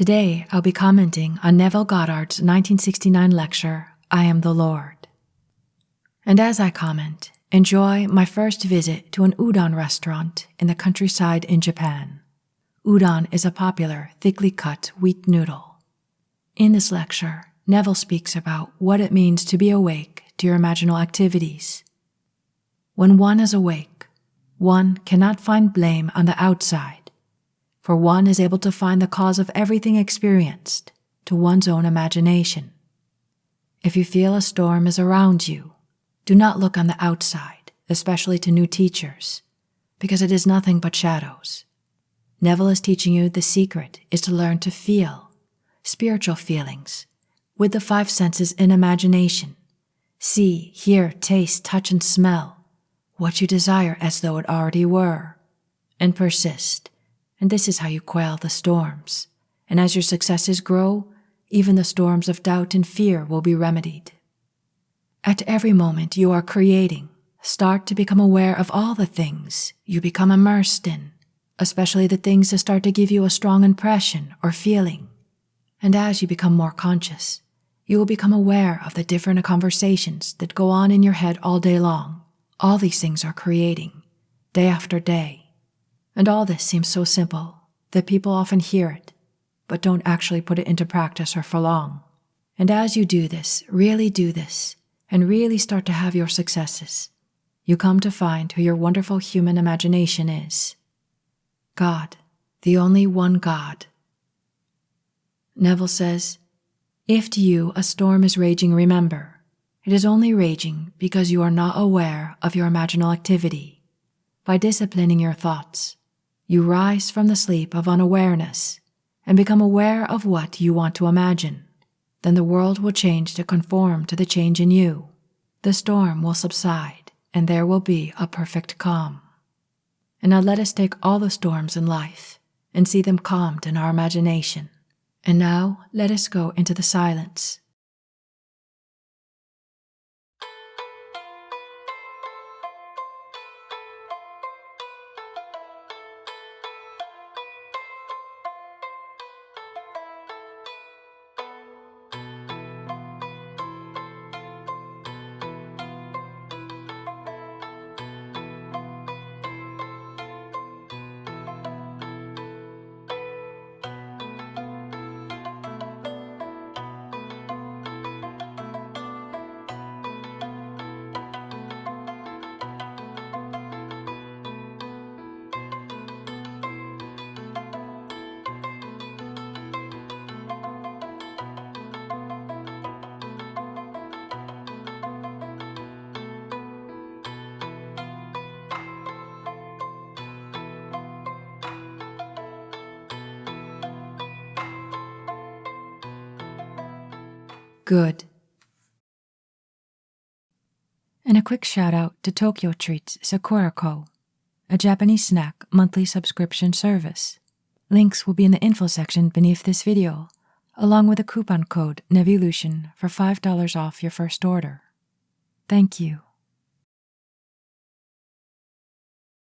Today, I'll be commenting on Neville Goddard's 1969 lecture, I Am the Lord. And as I comment, enjoy my first visit to an udon restaurant in the countryside in Japan. Udon is a popular, thickly cut wheat noodle. In this lecture, Neville speaks about what it means to be awake to your imaginal activities. When one is awake, one cannot find blame on the outside, for one is able to find the cause of everything experienced to one's own imagination. If you feel a storm is around you, do not look on the outside, especially to new teachers, because it is nothing but shadows. Neville is teaching you the secret is to learn to feel, spiritual feelings, with the 5 senses in imagination. See, hear, taste, touch, and smell what you desire as though it already were, and persist. And this is how you quell the storms. And as your successes grow, even the storms of doubt and fear will be remedied. At every moment you are creating, start to become aware of all the things you become immersed in, especially the things that start to give you a strong impression or feeling. And as you become more conscious, you will become aware of the different conversations that go on in your head all day long. All these things are creating, day after day. And all this seems so simple that people often hear it, but don't actually put it into practice or for long. And as you do this, and really start to have your successes, you come to find who your wonderful human imagination is. God, the only one God. Neville says, if to you a storm is raging, remember, it is only raging because you are not aware of your imaginal activity. By disciplining your thoughts, you rise from the sleep of unawareness and become aware of what you want to imagine. Then the world will change to conform to the change in you. The storm will subside, and there will be a perfect calm. And now let us take all the storms in life and see them calmed in our imagination. And now let us go into the silence. Good. And a quick shout out to Tokyo Treats Sakura Co., a Japanese snack monthly subscription service. Links will be in the info section beneath this video, along with a coupon code Nevillution for $5 off your first order. Thank you.